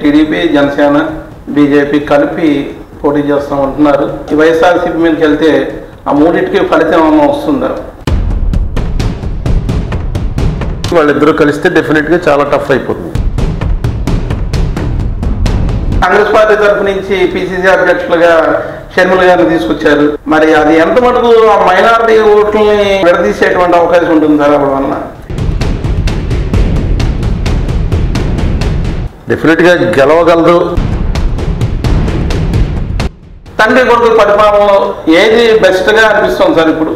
TDP, Janasena, BJP కలిపి పోటీ చేస్తామంటున్నారు. ఈ వైఎస్ఆర్సీపీ మీదకి వెళ్తే ఆ మూడింటికి ఫలితం ఏమన్నా వస్తుందా? వాళ్ళిద్దరూ కలిస్తే డెఫినెట్గా చాలా టఫ్ అయిపోతుంది. కాంగ్రెస్ పార్టీ తరఫు నుంచి పిసిసి అధ్యక్షులుగా షర్మిల గారిని తీసుకొచ్చారు. మరి అది ఎంత మటుకు ఆ మైనారిటీ ఓట్లని విడదీసేటువంటి అవకాశం ఉంటుంది సార్ అప్పుడు వల్ల? డెఫినెట్గా గెలవగలదు. తండ్రి కొడుకు పరిపాలనలో ఏది బెస్ట్గా అనిపిస్తుంది సార్ ఇప్పుడు?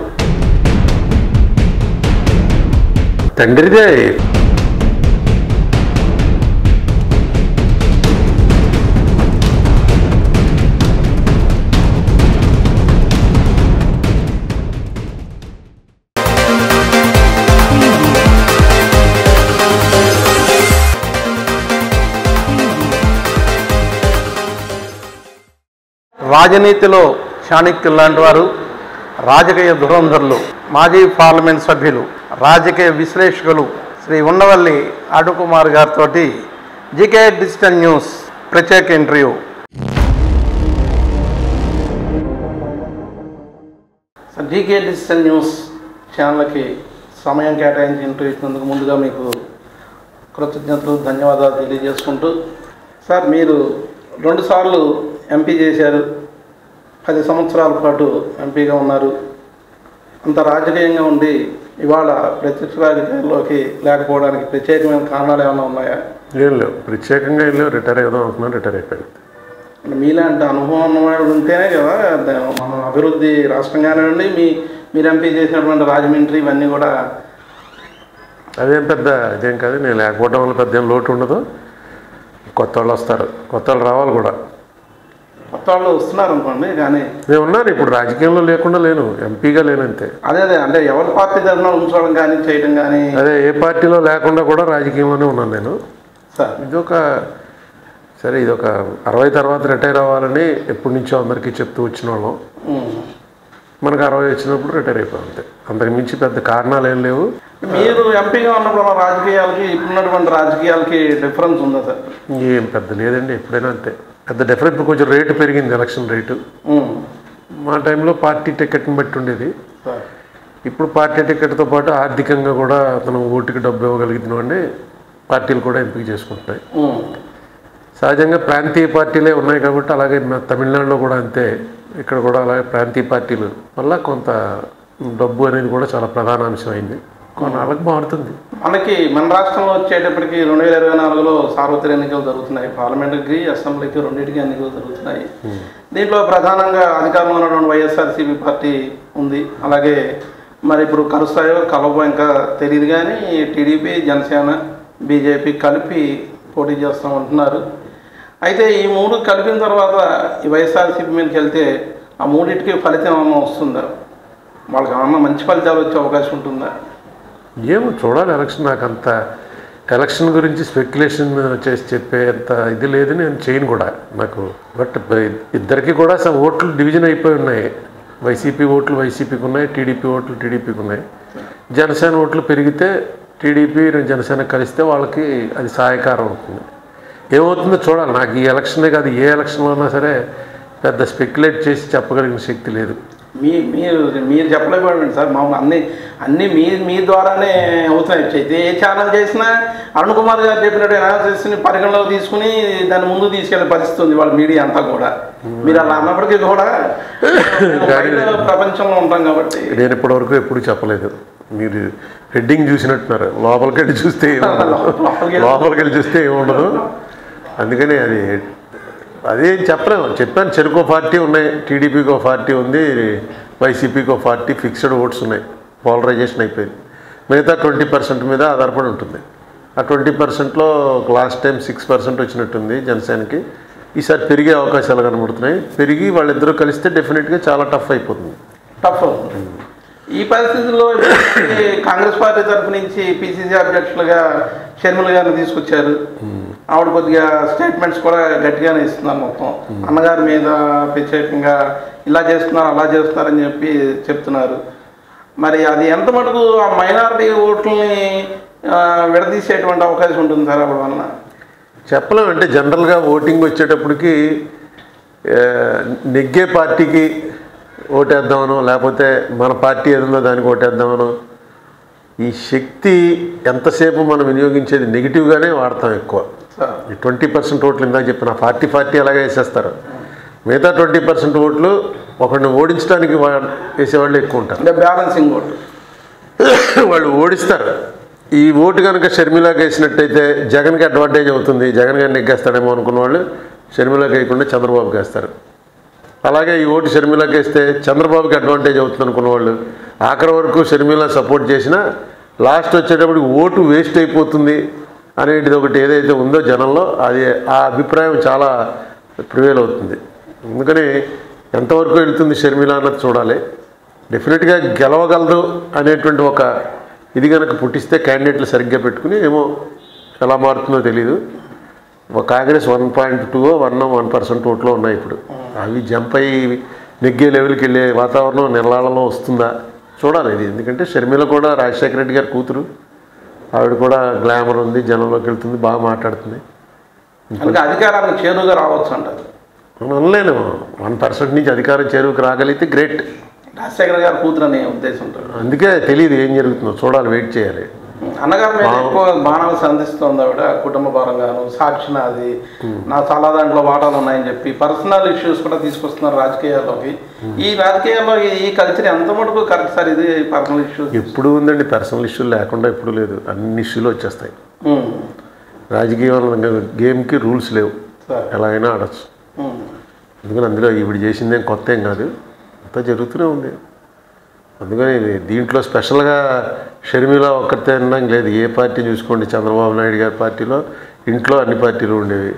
తండ్రిదే. రాజనీతిలో చాణక్యులు లాంటి వారు, రాజకీయ ధురంధరులు, మాజీ పార్లమెంట్ సభ్యులు, రాజకీయ విశ్లేషకులు శ్రీ ఉండవల్లి అడుకుమార్ గారితో జీకే డిజిటల్ న్యూస్ ప్రత్యేక ఇంటర్వ్యూ. జీకే డిజిటల్ న్యూస్ ఛానల్కి సమయం కేటాయించి ఇంటర్వ్యూ ఇచ్చినందుకు ముందుగా మీకు కృతజ్ఞతలు, ధన్యవాదాలు తెలియజేసుకుంటూ, సార్ మీరు 2 సార్లు ఎంపీ చేశారు, 10 సంవత్సరాల పాటు ఎంపీగా ఉన్నారు. అంత రాజకీయంగా ఉండి ఇవాళ ప్రత్యక్ష రాజకీయాల్లోకి లేకపోవడానికి ప్రత్యేకమైన కారణాలు ఏమైనా ఉన్నాయా? ఏం లేవు, ప్రత్యేకంగా ఏం లేవు. రిటైర్ అవుదాం అనుకున్నాను, రిటైర్ అయిపోయింది. మీలాంటి అనుభవం ఉన్నవాడు ఉంటేనే కదా మన అభివృద్ధి రాష్ట్రంగానే ఉండి మీరు ఎంపీ చేసినటువంటి రాజమండ్రి ఇవన్నీ కూడా. అదేం పెద్ద ఇదేం కాదు. నేను లేకపోవడం వల్ల పెద్ద ఏం లోటు ఉండదు. కొత్త వాళ్ళు వస్తారు, కొత్త వాళ్ళు రావాలి కూడా. కొత్త వాళ్ళు వస్తున్నారు అనుకోండి, కానీ నేను ఉన్నాను ఇప్పుడు రాజకీయంలో లేకుండా లేను, ఎంపీగా లేనంతే. అదే అంటే ఎవరి పార్టీ తరఫున ఉంచడం కానీ చేయడం కానీ. అదే ఏ పార్టీలో లేకుండా కూడా రాజకీయంలోనే ఉన్నాను నేను. సార్ ఇదొక 60 తర్వాత రిటైర్ అవ్వాలని ఎప్పటి నుంచో అందరికీ చెప్తూ వచ్చిన వాళ్ళం. మనకు 60 వచ్చినప్పుడు రిటైర్ అయిపోయాం అంతే. అంతకు మించి పెద్ద కారణాలు ఏం లేవు. మీరు ఎంపీగా ఉన్నప్పుడు రాజకీయాలకి ఇప్పుడున్నటువంటి రాజకీయాలకి డిఫరెన్స్ ఉందా సార్? ఏం పెద్ద లేదండి, ఎప్పుడైనా అంతే. పెద్ద డిఫరెన్స్ కొంచెం రేటు పెరిగింది, ఎలక్షన్ రేటు. మా టైంలో పార్టీ టికెట్ని బట్టి ఉండేది. ఇప్పుడు పార్టీ టికెట్తో పాటు ఆర్థికంగా కూడా అతను ఓటుకి డబ్బు ఇవ్వగలుగుతున్నామండి. పార్టీలు కూడా ఎంపిక చేసుకుంటున్నాయి. సహజంగా ప్రాంతీయ పార్టీలే ఉన్నాయి కాబట్టి, అలాగే తమిళనాడులో కూడా అంతే, ఇక్కడ కూడా అలాగే ప్రాంతీయ పార్టీలు వల్ల కొంత డబ్బు అనేది కూడా చాలా ప్రధాన అంశం అయింది. కొన్నాళ్ళకి మారుతుంది. మన రాష్ట్రంలో వచ్చేటప్పటికి 2024లో సార్వత్రిక ఎన్నికలు జరుగుతున్నాయి. పార్లమెంట్కి, అసెంబ్లీకి రెండింటికి ఎన్నికలు జరుగుతున్నాయి. దీంట్లో ప్రధానంగా అధికారంలో ఉన్నటువంటి వైఎస్ఆర్సీపీ పార్టీ ఉంది. అలాగే మరి ఇప్పుడు కలుస్తాయో కలవో ఇంకా తెలియదు, కానీ టీడీపీ, జనసేన, బీజేపీ కలిపి పోటీ చేస్తామంటున్నారు. అయితే ఈ 3 కలిపిన తర్వాత ఈ వైఎస్ఆర్సీపీ మీదకి వెళ్తే ఆ మూడింటికి ఫలితం ఏమన్నా వస్తుందా? వాళ్ళకి ఏమన్నా మంచి ఫలితాలు వచ్చే అవకాశం ఉంటుందా? ఏమో చూడాలి. నాకు అంత ఎలక్షన్ గురించి స్పెక్యులేషన్ చేసి చెప్పే అంత ఇది లేదు, నేను చేయను కూడా. నాకు బట్ ఇద్దరికి కూడా ఓట్లు డివిజన్ అయిపోయి ఉన్నాయి. వైసీపీ ఓట్లు వైసీపీకి ఉన్నాయి, టీడీపీ ఓట్లు టీడీపీకి ఉన్నాయి. జనసేన ఓట్లు పెరిగితే టీడీపీ జనసేన కలిస్తే వాళ్ళకి అది సహాయకారం అవుతుంది. ఏమవుతుందో చూడాలి. నాకు ఈ ఎలక్షనే కాదు, ఏ ఎలక్షన్లో ఉన్నా సరే పెద్ద స్పెక్యులేట్ చేసి చెప్పగలిగిన శక్తి లేదు. మీరు చెప్పలేకపోయింది సార్. మామూలు అన్నీ మీ ద్వారానే అవుతున్నాయి. ఏ ఛానల్ చేసినా అరుణ్ కుమార్ గారు చెప్పినట్టు అనాలిసిస్ని పరిగణలోకి తీసుకుని దాన్ని ముందుకు తీసుకెళ్లే పరిస్థితి ఉంది వాళ్ళ మీడియా అంతా కూడా. మీరు అలా అన్నప్పటికీ కూడా ప్రపంచంలో ఉంటాం కాబట్టి. నేను ఇప్పటివరకు ఎప్పుడు చెప్పలేదు. మీరు హెడ్డింగ్ చూసినట్టున్నారు, లోపలికి వెళ్ళి చూస్తే ఏముండదు. అందుకని అదేం చెప్పాను. చెరుకో పార్టీ ఉన్నాయి, టీడీపీకి ఒక పార్టీ ఉంది, వైసీపీకి ఒక పార్టీ, ఫిక్స్డ్ ఓట్స్ ఉన్నాయి, పోలరైజేషన్ అయిపోయింది. మిగతా 20% మీద ఆధారపడి ఉంటుంది. ఆ 20%లో లాస్ట్ టైం 6% వచ్చినట్టుంది జనసేనకి. ఈసారి పెరిగే అవకాశాలు కనబడుతున్నాయి. పెరిగి వాళ్ళిద్దరూ కలిస్తే డెఫినెట్గా చాలా టఫ్ అయిపోతుంది. ఈ పరిస్థితుల్లో కాంగ్రెస్ పార్టీ తరఫు నుంచి పిసిసి అధ్యక్షులుగా షర్మిల గారిని తీసుకొచ్చారు. ఆవిడ కొద్దిగా స్టేట్మెంట్స్ కూడా గట్టిగానే ఇస్తున్నారు. మొత్తం అన్నగారి మీద ప్రత్యేకంగా ఇలా చేస్తున్నారు, అలా చేస్తున్నారని చెప్తున్నారు. మరి అది ఎంత మటుకు ఆ మైనారిటీ ఓట్లని విడదీసేటువంటి అవకాశం ఉంటుంది సార్ అప్పుడు వలన? చెప్పలేం. అంటే జనరల్గా ఓటింగ్ వచ్చేటప్పటికి నెగ్గే పార్టీకి ఓటేద్దామనో లేకపోతే మన పార్టీ ఏదో దానికి ఓటేద్దామనో ఈ శక్తి ఎంతసేపు మనం వినియోగించేది నెగిటివ్గానే వాడతాం ఎక్కువ. ఈ 20% ఓట్లు ఇందాక చెప్పిన 40 అలాగే వేసేస్తారు. మిగతా 20% ఓట్లు ఒకరిని ఓడించడానికి వేసేవాళ్ళు ఎక్కువ ఉంటారు. అంటే బ్యాలెన్సింగ్ ఓటు వాళ్ళు ఓడిస్తారు. ఈ ఓటు కనుక షర్మిలాకి వేసినట్టయితే జగన్కి అడ్వాంటేజ్ అవుతుంది, జగన్ గారిని నెగ్గేస్తాడేమో అనుకున్న వాళ్ళు షర్మిలాకి వేయకుండా చంద్రబాబుకి వేస్తారు. అలాగే ఈ ఓటు షర్మిలాకి వేస్తే చంద్రబాబుకి అడ్వాంటేజ్ అవుతుంది అనుకున్న వాళ్ళు ఆఖరి వరకు షర్మిలా సపోర్ట్ చేసినా లాస్ట్ వచ్చేటప్పటికి ఓటు వేస్ట్ అయిపోతుంది అనేటిది ఒకటి ఏదైతే ఉందో జనంలో, అది ఆ అభిప్రాయం చాలా ప్రివేల్ అవుతుంది. అందుకని ఎంతవరకు వెళ్తుంది షర్మిల అన్నది చూడాలి. డెఫినెట్గా గెలవగలదు అనేటువంటి ఒక ఇది కనుక పుట్టిస్తే క్యాండిడేట్లు సరిగ్గా పెట్టుకుని ఏమో ఎలా మారుతుందో తెలీదు. కాంగ్రెస్ 1.2 1% ఓట్లో ఉన్నాయి ఇప్పుడు. అవి జంప్ అయ్యి నెగ్గే లెవెల్కి వెళ్ళే వాతావరణం నెలలలో వస్తుందా చూడాలి ఇది. ఎందుకంటే షర్మిల కూడా రాజశేఖర రెడ్డి గారి కూతురు, ఆవిడ కూడా గ్లామర్ ఉంది, జనంలోకి వెళ్తుంది, బాగా మాట్లాడుతుంది. ఇంకా అధికారానికి చేరువుగా రావచ్చు అంటారు. అనలేను. 1% నుంచి అధికారం చేరువుకి రాగలిగితే గ్రేట్. రాజశేఖర గారి కూతురు అనే ఉద్దేశం ఉంటుంది. అందుకే తెలియదు ఏం జరుగుతుందో, చూడాలి, వెయిట్ చేయాలి. అన్నగారి మీద ఎక్కువ బాణాలు సంధిస్తుంది ఆవిడ, కుటుంబ పరంగాను, సాక్షి నాది, నా చాలా దాంట్లో వాటాలు ఉన్నాయని చెప్పి పర్సనల్ ఇష్యూస్ కూడా తీసుకొస్తున్నారు రాజకీయాల్లోకి. ఈ రాజకీయాల్లో ఈ కల్చర్ ఎంత మటుకు కరెక్ట్ సార్? ఇది పర్సనల్ ఇష్యూస్ ఎప్పుడు ఉందండి, పర్సనల్ ఇష్యూలు లేకుండా ఎప్పుడు లేదు. అన్ని ఇష్యూలు వచ్చేస్తాయి. రాజకీయంలో గేమ్కి రూల్స్ లేవు, ఎలాగైనా ఆడచ్చు. అందుకని అందులో ఈవిడ చేసిందేం కొత్త ఏం కాదు, అంతా జరుగుతూనే ఉంది. అందుకని దీంట్లో స్పెషల్గా షర్మిల ఒక్కరితే అనడం లేదు. ఏ పార్టీ చూసుకోండి, చంద్రబాబు నాయుడు గారి పార్టీలో ఇంట్లో అన్ని పార్టీలు ఉండేవి.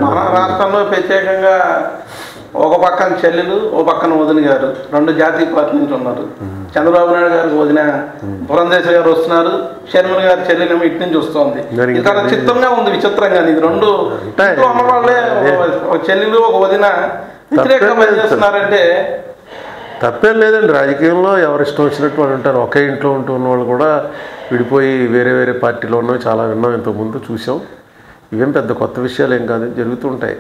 మన రాష్ట్రంలో ప్రత్యేకంగా ఒక పక్కన చెల్లెలు, ఓ పక్కన వదిన గారు, రెండు జాతీయ పార్టీ నుంచి ఉన్నారు. చంద్రబాబు నాయుడు గారికి వదిన పురంధేశ్వరి గారు వస్తున్నారు, షర్మిల గారి చెల్లెలేమో ఇటు నుంచి వస్తుంది. ఇది చాలా చిత్రంగా ఉంది, విచిత్రంగా. ఇది రెండు ఉన్న వాళ్ళే, ఒక చెల్లెలు ఒక వదిన వ్యతిరేకంగా పనిచేస్తున్నారంటే తప్పేం లేదండి. రాజకీయంలో ఎవరు ఇష్టం వచ్చినట్టు వాళ్ళు ఉంటారు. ఒకే ఇంట్లో ఉంటున్న వాళ్ళు కూడా విడిపోయి వేరే వేరే పార్టీలో ఉన్నవి చాలా విన్నాం, ఇంతకుముందు చూసాం. ఇవేం పెద్ద కొత్త విషయాలు ఏం కాదు, జరుగుతూ ఉంటాయి.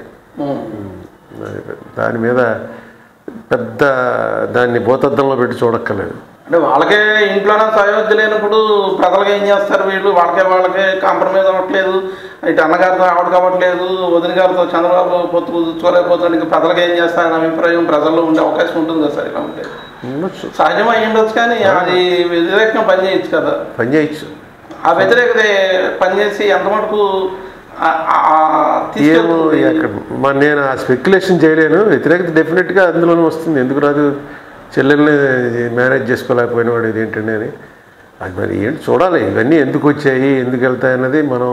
దాని మీద పెద్ద దాన్ని భూతద్దంలో పెట్టి చూడక్కర్లేదు. అంటే వాళ్ళకే ఇంట్లోనే సయోధ్య లేనప్పుడు ప్రజలకి ఏం చేస్తారు వీళ్ళు? వాళ్ళకే కాంప్రమైజ్ అవ్వట్లేదు, ఇటు అన్నగారితో ఆవిడకి అవ్వట్లేదు, వదిన గారితో చంద్రబాబు పొత్తు కూర్చోలేకపోతానికి ప్రజలకు ఏం చేస్తారనే అభిప్రాయం ప్రజల్లో ఉండే అవకాశం ఉంటుంది కదా సార్? ఇలా ఉంటే ఉండొచ్చు, సహజం అయి ఉండొచ్చు, కానీ అది వ్యతిరేకంగా పనిచేయచ్చు కదా. పనిచేయచ్చు. ఆ వ్యతిరేకత పనిచేసి ఎంత మటుకు నేను ఆ స్పెక్యులేషన్ చేయలేను. వ్యతిరేకత డెఫినెట్గా అందులోనే వస్తుంది, ఎందుకు రాదు? చెల్లెల్ని మేనేజ్ చేసుకోలేకపోయిన వాడు ఇదేంటండి అని. అది మరి ఏంటి చూడాలి. ఇవన్నీ ఎందుకు వచ్చాయి, ఎందుకు వెళ్తాయి అన్నది మనం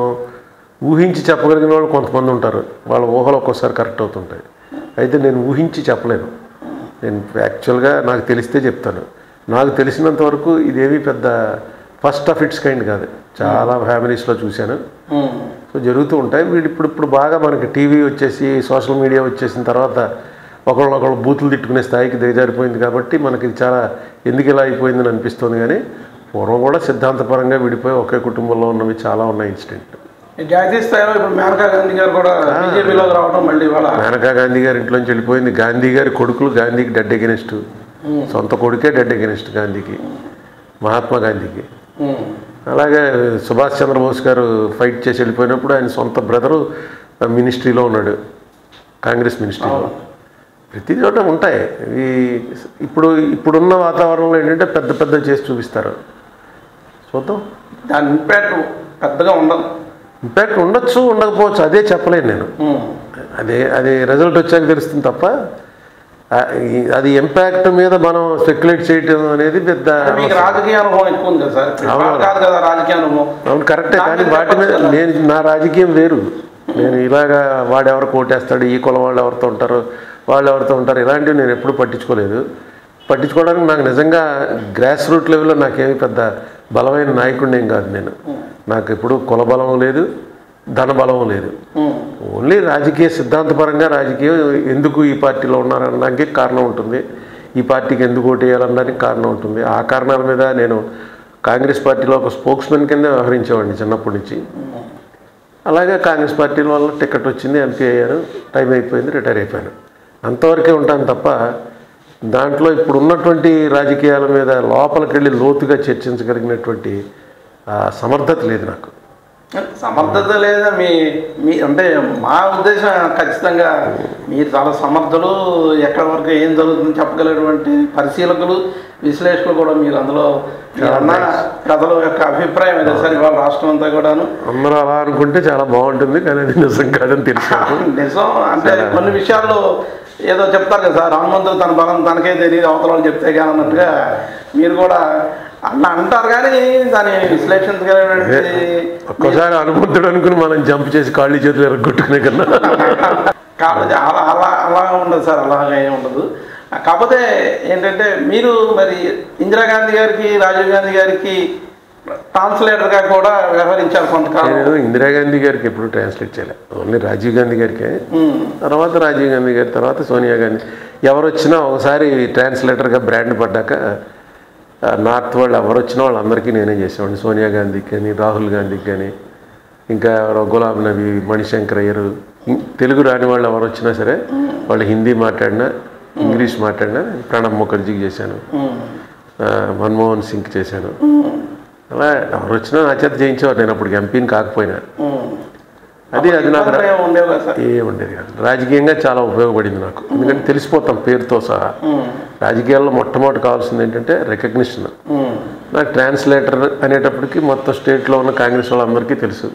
ఊహించి చెప్పగలిగిన వాళ్ళు కొంతమంది ఉంటారు. వాళ్ళ ఊహలు ఒక్కోసారి కరెక్ట్ అవుతుంటాయి. అయితే నేను ఊహించి చెప్పలేను. నేను యాక్చువల్గా నాకు తెలిస్తే చెప్తాను. నాకు తెలిసినంత వరకు ఇదేమీ పెద్ద ఫస్ట్ ఆఫ్ ఇట్స్ కైండ్ కాదు. చాలా ఫ్యామిలీస్లో చూశాను. సో జరుగుతూ ఉంటాయి. వీడు ఇప్పుడు బాగా మనకి టీవీ వచ్చేసి సోషల్ మీడియా వచ్చేసిన తర్వాత ఒకళ్ళు బూతులు తిట్టుకునే స్థాయికి దిగజారిపోయింది. కాబట్టి మనకి చాలా ఎందుకు ఇలా అయిపోయిందని అనిపిస్తుంది. కానీ పూర్వం కూడా సిద్ధాంతపరంగా విడిపోయి ఒకే కుటుంబంలో ఉన్నవి చాలా ఉన్నాయి ఇన్సిడెంట్. జాతీయ స్థాయిలో ఇప్పుడు మేనకా గాంధీ గారు కూడా బీజేపీలోకి రావడం, మళ్ళీ మేనకా గాంధీ గారి ఇంట్లోంచి వెళ్ళిపోయింది. గాంధీ గారి కొడుకులు గాంధీకి డెడ్ ఎగెనిస్ట్, సొంత కొడుకే డెడ్ ఎగెనిస్ట్ గాంధీకి, మహాత్మా గాంధీకి. అలాగే సుభాష్ చంద్రబోస్ గారు ఫైట్ చేసి వెళ్ళిపోయినప్పుడు ఆయన సొంత బ్రదరు మినిస్ట్రీలో ఉన్నాడు, కాంగ్రెస్ మినిస్ట్రీలో. ప్రతి చోట ఉంటాయి. ఇప్పుడున్న వాతావరణంలో ఏంటంటే పెద్ద చేసి చూపిస్తారు. చూద్దాం. దాని ఇంపాక్ట్ పెద్దగా ఉండదు. ఇంపాక్ట్ ఉండొచ్చు, ఉండకపోవచ్చు, అదే చెప్పలేను నేను. అదే రిజల్ట్ వచ్చాక తెలుస్తుంది తప్ప అది ఇంపాక్ట్ మీద మనం స్పెక్యులేట్ చేయడం అనేది పెద్ద. రాజకీయ అనుభవం ఎక్కువ ఉంది కదా సార్? రాజకీయ అనుభవం అవును, కరెక్టే. కానీ వాటి మీద నా రాజకీయం వేరు. నేను ఇలాగా వాడెవరు కోటేస్తాడు, ఈ కులం వాళ్ళు ఎవరితో ఉంటారు, వాళ్ళు ఎవరితో ఉంటారు, ఇలాంటివి నేను ఎప్పుడు పట్టించుకోలేదు. పట్టించుకోవడానికి నాకు నిజంగా గ్రాస్ రూట్ లెవెల్లో నాకేమీ పెద్ద బలమైన నాయకుడిని ఏం కాదు నేను. నాకు ఎప్పుడు కుల బలం లేదు, ధన బలం లేదు. ఓన్లీ రాజకీయ సిద్ధాంతపరంగా రాజకీయం ఎందుకు ఈ పార్టీలో ఉన్నారనడానికి కారణం ఉంటుంది, ఈ పార్టీకి ఎందుకు ఓటు వేయాలనడానికి కారణం ఉంటుంది. ఆ కారణాల మీద నేను కాంగ్రెస్ పార్టీలో ఒక స్పోక్స్మెన్ కింద వ్యవహరించేవాడిని చిన్నప్పటి నుంచి. అలాగే కాంగ్రెస్ పార్టీ వల్ల టికెట్ వచ్చింది, ఎంపీ అయ్యాను, టైం అయిపోయింది, రిటైర్ అయిపోయాను. అంతవరకే ఉంటాను తప్ప దాంట్లో ఇప్పుడు ఉన్నటువంటి రాజకీయాల మీద లోపలికి వెళ్ళి లోతుగా చర్చించగలిగినటువంటి సమర్థత లేదు నాకు. సమర్థత లేదా మీ అంటే మా ఉద్దేశం ఖచ్చితంగా మీరు చాలా సమర్థులు, ఎక్కడి వరకు ఏం జరుగుతుందో చెప్పగలిగినటువంటి పరిశీలకులు, విశ్లేషకులు కూడా మీరు. అందులో ప్రజల యొక్క అభిప్రాయం అదే సార్ ఇవాళ రాష్ట్రం అంతా కూడాను. అందరూ అలా అనుకుంటే చాలా బాగుంటుంది, కానీ అది నిజం కాదని తెలుసు. నిజం అంటే కొన్ని విషయాల్లో ఏదో చెప్తారు కదా సార్, హనుమంతుడు తన బలం తనకే తెలియదు అవతల వాళ్ళు చెప్తే కానీ అన్నట్టుగా మీరు కూడా అలా అంటారు, కానీ దాన్ని విశ్లేషించగలిగినటువంటి ఒక్కసారి హనుమంతుడు అనుకుని మనం జంప్ చేసి కాళ్ళు చేతులు ఎరగొట్టుకునే కన్నా కాబట్టి అలా ఉండదు సార్, అలాగే ఉండదు. కాకపోతే ఏంటంటే మీరు మరి ఇందిరాగాంధీ గారికి, రాజీవ్ గాంధీ గారికి ట్రాన్స్లేటర్గా కూడా వ్యవహరించారు కొంతకాలం. నేను ఇందిరాగాంధీ గారికి ఎప్పుడు ట్రాన్స్లేట్ చేయలేదు, ఓన్లీ రాజీవ్ గాంధీ గారికే. తర్వాత రాజీవ్ గాంధీ గారి తర్వాత సోనియా గాంధీ, ఎవరు వచ్చినా ఒకసారి ట్రాన్స్లేటర్గా బ్రాండ్ పడ్డాక నార్త్ వాళ్ళు ఎవరు వచ్చినా వాళ్ళందరికీ నేనే చేసేవాడిని. సోనియా గాంధీకి కానీ, రాహుల్ గాంధీకి కానీ, ఇంకా గులాబ్ నబీ, మణిశంకర్ అయ్యరు, తెలుగు రాని వాళ్ళు ఎవరు వచ్చినా సరే వాళ్ళు హిందీ మాట్లాడినా, ఇంగ్లీష్ మాట్లాడినా, ప్రణబ్ ముఖర్జీకి చేశాను, మన్మోహన్ సింగ్ చేశాను. అలా ఎవరు వచ్చినా నా చేత చేయించేవారు, నేను అప్పుడు ఎంపీని కాకపోయినా. అది నాకు ఉండేది కాదు. రాజకీయంగా చాలా ఉపయోగపడింది నాకు, ఎందుకంటే తెలిసిపోతాం పేరుతో సహా. రాజకీయాల్లో మొట్టమొదటి కావాల్సింది ఏంటంటే రికగ్నిషన్. నాకు ట్రాన్స్లేటర్ అనేటప్పటికి మొత్తం స్టేట్లో ఉన్న కాంగ్రెస్ వాళ్ళందరికీ తెలుసు.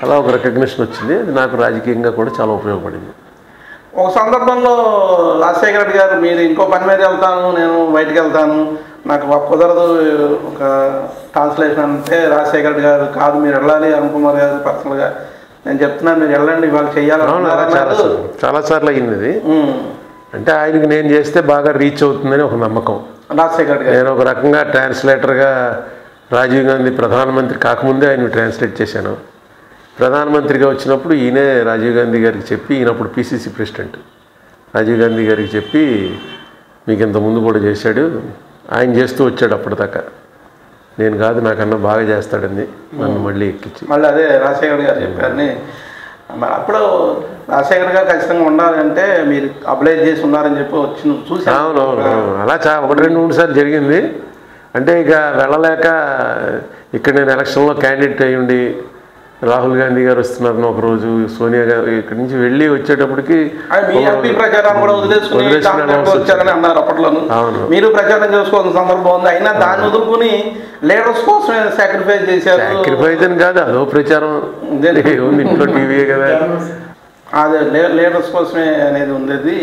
అలా ఒక రికగ్నిషన్ వచ్చింది, అది నాకు రాజకీయంగా కూడా చాలా ఉపయోగపడింది. ఒక సందర్భంలో రాజశేఖర రెడ్డి గారు మీరు ఇంకో పని మీద వెళ్తాను, నేను బయటకు వెళ్తాను, నాకు కుదరదు ఒక ట్రాన్స్లేషన్ అంటే, రాజశేఖర రెడ్డి గారు కాదు మీరు వెళ్ళాలి, అరుణ్ కుమార్ గారు పర్సనల్గా నేను చెప్తున్నాను మీరు వెళ్ళండి వాళ్ళు చెయ్యాలి. చాలాసార్లు అయింది అది. అంటే ఆయనకి నేను చేస్తే బాగా రీచ్ అవుతుందని ఒక నమ్మకం రాజశేఖర రెడ్డి గారు. నేను ఒక రకంగా ట్రాన్స్లేటర్గా రాజీవ్ గాంధీ ప్రధానమంత్రి కాకముందే ఆయన ట్రాన్స్లేట్ చేశాను. ప్రధానమంత్రిగా వచ్చినప్పుడు ఈయనే రాజీవ్ గాంధీ గారికి చెప్పి, ఈయనప్పుడు పిసిసి ప్రెసిడెంట్, రాజీవ్ గాంధీ గారికి చెప్పి మీకు ఇంతకుముందు కూడా చేశాడు, ఆయన చేస్తూ వచ్చాడు అప్పటిదాకా. నేను కాదు నాకన్నా బాగా చేస్తాడని నన్ను మళ్ళీ ఎక్కించి మళ్ళీ అదే రాజశేఖర్ గారు చెప్పారని. అప్పుడు రాజశేఖర్ గారు ఖచ్చితంగా ఉండాలంటే మీరు అప్లై చేసి ఉన్నారని చెప్పి వచ్చి చూసి. అవునవును, అలా 1-2-3 సార్లు జరిగింది. అంటే ఇక వెళ్ళలేక ఇక్కడ నేను ఎలక్షన్లో క్యాండిడేట్ అయ్యి ఉండి రాహుల్ గాంధీ గారు వస్తున్నారని ఒకరోజు సోనియా గారు ఇక్కడి నుంచి వెళ్ళి వచ్చేటప్పటికి అన్నారు అప్పట్లోను. మీరు ప్రచారం చేసుకోవాల్సిన సందర్భం ఉంది, అయినా దాన్ని వదులుకుని లీడర్స్ కోసమే సాక్రిఫైస్ చేశారు. సాక్రిఫైస్ అని కాదు, అదో ప్రచారం ఉంది, ఇంట్లో టీవీ కదా, అదే లీడర్స్ కోసమే అనేది ఉండేది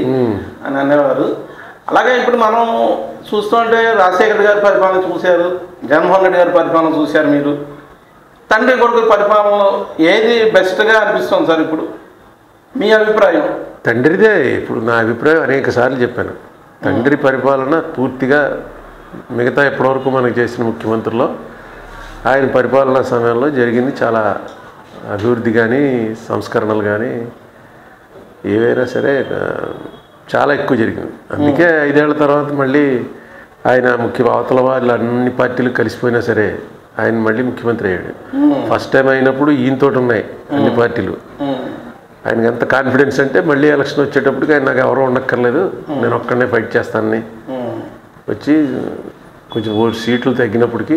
అని అనేవారు. అలాగే ఇప్పుడు మనం చూస్తుంటే రాజశేఖర్ గారి పరిపాలన చూశారు, జగన్మోహన్ రెడ్డి గారి పరిపాలన చూశారు. మీరు తండ్రి కొడుకు పరిపాలనలో ఏది బెస్ట్గా అనిపిస్తుంది సార్ ఇప్పుడు మీ అభిప్రాయం? తండ్రిదే. ఇప్పుడు నా అభిప్రాయం అనేక సార్లు చెప్పాను, తండ్రి పరిపాలన పూర్తిగా మిగతా ఎప్పటివరకు మనకు చేసిన ముఖ్యమంత్రుల్లో ఆయన పరిపాలనా సమయంలో జరిగింది చాలా అభివృద్ధి కానీ సంస్కరణలు కానీ ఏవైనా సరే చాలా ఎక్కువ జరిగింది. అందుకే 5 ఏళ్ల తర్వాత మళ్ళీ ఆయన అవతల వాళ్ళు అన్ని పార్టీలు కలిసిపోయినా సరే ఆయన మళ్ళీ ముఖ్యమంత్రి అయ్యాడు. ఫస్ట్ టైం అయినప్పుడు ఈయనతోటి ఉన్నాయి అన్ని పార్టీలు. ఆయనకి ఎంత కాన్ఫిడెన్స్ అంటే మళ్ళీ ఎలక్షన్ వచ్చేటప్పటికి ఆయన నాకు ఎవరో ఉండక్కర్లేదు, నేను ఒక్కడనే ఫైట్ చేస్తానని వచ్చి కొంచెం సీట్లు తగ్గినప్పటికీ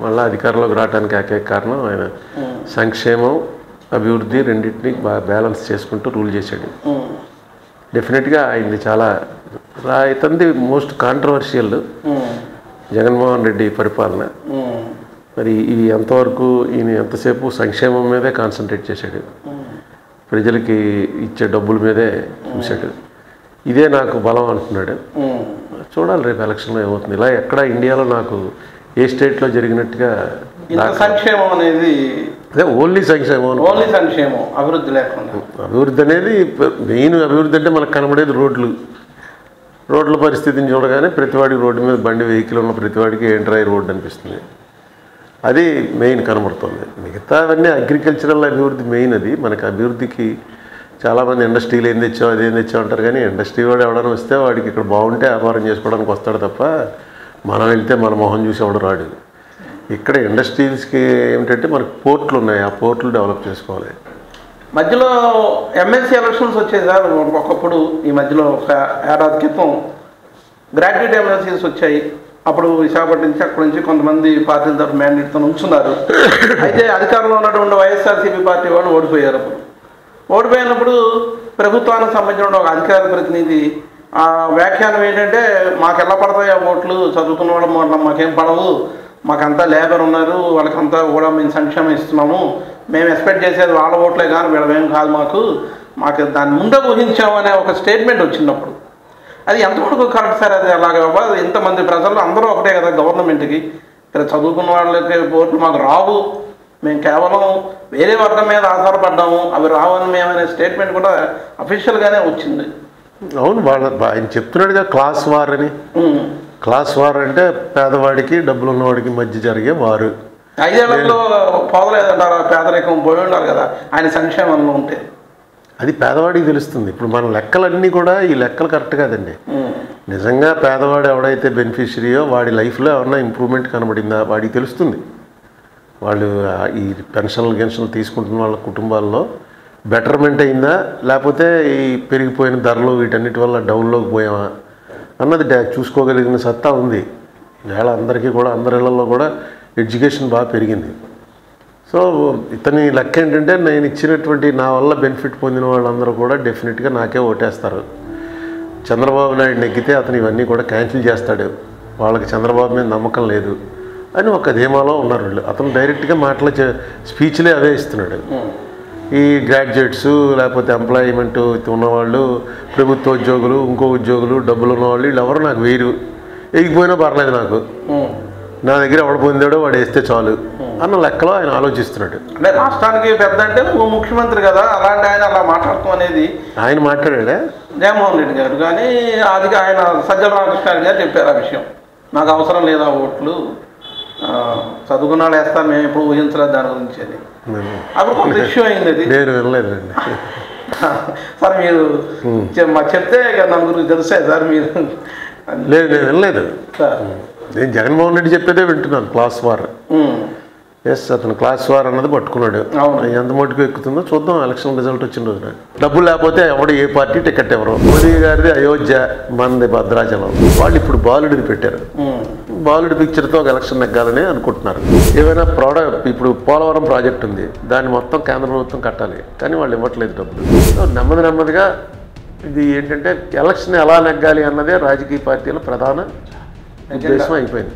మళ్ళీ అధికారంలోకి రావడానికి ఏకైక కారణం ఆయన సంక్షేమం అభివృద్ధి రెండింటినీ బాగా బ్యాలెన్స్ చేసుకుంటూ రూల్ చేశాడు. డెఫినెట్గా ఆయనది చాలా ఇతంది మోస్ట్ కాంట్రవర్షియల్ జగన్మోహన్ రెడ్డి పరిపాలన. మరి ఇవి ఎంతవరకు ఈయన ఎంతసేపు సంక్షేమం మీదే కాన్సన్ట్రేట్ చేశాడు, ప్రజలకి ఇచ్చే డబ్బుల మీదే చూశాడు. ఇదే నాకు బలం అంటున్నాడు. చూడాలి రేపు ఎలక్షన్లో ఏమవుతుంది. ఇలా ఎక్కడ ఇండియాలో నాకు ఏ స్టేట్లో జరిగినట్టుగా సంక్షేమం అనేది అదే ఓన్లీ సంక్షేమం, అభివృద్ధి లేకుండా. అభివృద్ధి అనేది మెయిన్ అభివృద్ధి అంటే మనకు కనబడేది రోడ్ల పరిస్థితిని చూడగానే ప్రతివాడికి రోడ్డు మీద బండి వెహికల్ ఉన్న ప్రతివాడికి ఏంట్రా రోడ్డు అనిపిస్తుంది. అది మెయిన్ కనబడుతుంది. మిగతావన్నీ అగ్రికల్చరల్ అభివృద్ధి మెయిన్. అది మనకి అభివృద్ధికి చాలామంది ఇండస్ట్రీలు ఏం తెచ్చావు అదేం తెచ్చావు అంటారు, కానీ ఇండస్ట్రీ వాడు ఎవడైనా వస్తే వాడికి ఇక్కడ బాగుంటే వ్యాపారం చేసుకోవడానికి వస్తాడు తప్ప మనం వెళ్తే మన మొహం చూసి ఎవడు రాడు. ఇక్కడ ఇండస్ట్రీస్కి ఏమిటంటే మనకు పోర్ట్లు ఉన్నాయి, ఆ పోర్ట్లు డెవలప్ చేసుకోవాలి. మధ్యలో ఎమ్మెల్సీ ఎలక్షన్స్ వచ్చాయి సార్ ఒకప్పుడు. ఈ మధ్యలో ఒక ఏడాది క్రితం గ్రాడ్యుయేట్ ఎమ్మెల్సీస్ వచ్చాయి. అప్పుడు విశాఖపట్నం నుంచి అక్కడి నుంచి కొంతమంది పార్టీల తరఫు మ్యాండేట్తో ఉంచున్నారు. అయితే అధికారంలో ఉన్నటువంటి వైఎస్ఆర్సీపీ పార్టీ వాళ్ళు ఓడిపోయారు. అప్పుడు ఓడిపోయినప్పుడు ప్రభుత్వానికి సంబంధించిన ఒక అధికార ప్రతినిధి ఆ వ్యాఖ్యానం ఏంటంటే, మాకు ఎలా పడతాయి ఆ ఓట్లు, చదువుకున్న వాళ్ళు మాకేం పడవు, మాకంతా లేబర్ ఉన్నారు, వాళ్ళకంతా కూడా మేము సంక్షేమం ఇస్తున్నాము, మేము ఎక్స్పెక్ట్ చేసేది వాళ్ళ ఓట్లే కానీ వీళ్ళవేం కాదు, మాకు దాన్ని ముందే ఊహించాము అనే ఒక స్టేట్మెంట్ వచ్చినప్పుడు అది ఎంతవరకు కరెక్ట్ సార్? అది అలాగే ఇంతమంది ప్రజలు అందరూ ఒకటే కదా గవర్నమెంట్కి, ఇక్కడ చదువుకున్న వాళ్ళకి ఓట్లు మాకు రావు, మేము కేవలం వేరే వర్గం మీద ఆధారపడ్డాము, అవి రావని మేమనే స్టేట్మెంట్ కూడా అఫీషియల్గానే వచ్చింది. అవును, ఆయన చెప్తున్నాడుగా క్లాస్ వార్ అని. క్లాస్ వార్ అంటే పేదవాడికి డబ్బులు ఉన్నవాడికి మధ్య జరిగే వారు. 5 ఏళ్లలో పోదలేదంటారు, పేదరికం పోయి ఉండాలి కదా ఆయన సంక్షేమంలో ఉంటే. అది పేదవాడికి తెలుస్తుంది. ఇప్పుడు మన లెక్కలన్నీ కూడా ఈ లెక్కలు కరెక్ట్ కాదండి. నిజంగా పేదవాడు ఎవడైతే బెనిఫిషియరీయో వాడి లైఫ్లో ఏమన్నా ఇంప్రూవ్మెంట్ కనబడిందా వాడికి తెలుస్తుంది. వాళ్ళు ఈ గిన్షన్లు తీసుకుంటున్న వాళ్ళ కుటుంబాల్లో బెటర్మెంట్ అయిందా, లేకపోతే ఈ పెరిగిపోయిన ధరలు వీటన్నిటి వల్ల డౌన్లోకి పోయామా అన్నది చూసుకోగలిగిన సత్తా ఉంది. ఇవాళ అందరికీ కూడా అందరి ఇళ్లలో కూడా ఎడ్యుకేషన్ బాగా పెరిగింది. సో ఇతని లెక్క ఏంటంటే, నేను ఇచ్చినటువంటి నా వల్ల బెనిఫిట్ పొందిన వాళ్ళందరూ కూడా డెఫినెట్గా నాకే ఓటేస్తారు. చంద్రబాబు నాయుడు నెగ్గితే అతను ఇవన్నీ కూడా క్యాన్సిల్ చేస్తాడు, వాళ్ళకి చంద్రబాబు మీద నమ్మకం లేదు అని ఒక ధీమాలో ఉన్నారు వాళ్ళు. అతను డైరెక్ట్గా స్పీచ్లే అవే ఇస్తున్నాడు. ఈ గ్రాడ్యుయేట్స్ లేకపోతే ఎంప్లాయ్మెంట్ ఉన్నవాళ్ళు, ప్రభుత్వ ఉద్యోగులు, ఇంకో ఉద్యోగులు, డబ్బులు ఉన్నవాళ్ళు, వీళ్ళు ఎవరు నాకు వేరు, ఎగిపోయినా పర్లేదు, నాకు నా దగ్గర ఎవడు పొందాడో వాడు వేస్తే చాలు అన్న లెక్కలో ఆయన ఆలోచిస్తున్నాడు. అంటే రాష్ట్రానికి పెద్ద అంటే ముఖ్యమంత్రి కదా, అలాంటి ఆయన అలా మాట్లాడటం అనేది ఆయన మాట్లాడా జగన్మోహన్ రెడ్డి గారు, కానీ అది ఆయన సజ్జల రామకృష్ణ గారు చెప్పారు ఆ విషయం. నాకు అవసరం లేదా ఓట్లు, చదువుకున్న వాళ్ళు వేస్తారు, మేము ఎప్పుడు ఊహించలేదు దాని గురించి అని. అప్పుడు కొంత ఇష్యూ అయింది. అది నేను వినలేదండి సార్, మీరు చెప్తే నలుగురికి తెలుస్తాయి సార్. మీరు లేదు, నేను వినలేదు సార్. నేను జగన్మోహన్ రెడ్డి చెప్పేదే వింటున్నాను, క్లాస్ వార్. ఎస్, అతను క్లాస్ వార్ అన్నది పట్టుకున్నాడు. ఎంత మటుకు ఎక్కుతుందో చూద్దాం ఎలక్షన్ రిజల్ట్ వచ్చిన రోజున. డబ్బులు లేకపోతే ఎవడు ఏ పార్టీ టికెట్ ఎవరు. మోదీ గారిది అయోధ్య, మనది భద్రాచలం. వాళ్ళు ఇప్పుడు బాలుడిది పెట్టారు. బాలుడి పిక్చర్తో ఒక ఎలక్షన్ నెగ్గాలని అనుకుంటున్నారు. ఏమైనా ప్రోడక్ట్, ఇప్పుడు పోలవరం ప్రాజెక్ట్ ఉంది, దాన్ని మొత్తం కేంద్ర ప్రభుత్వం కట్టాలి, కానీ వాళ్ళు ఇవ్వట్లేదు డబ్బులు. నెమ్మదిగా ఇది ఏంటంటే ఎలక్షన్ ఎలా నెగ్గాలి అన్నదే రాజకీయ పార్టీల ప్రధాన ఉద్దేశం అయిపోయింది.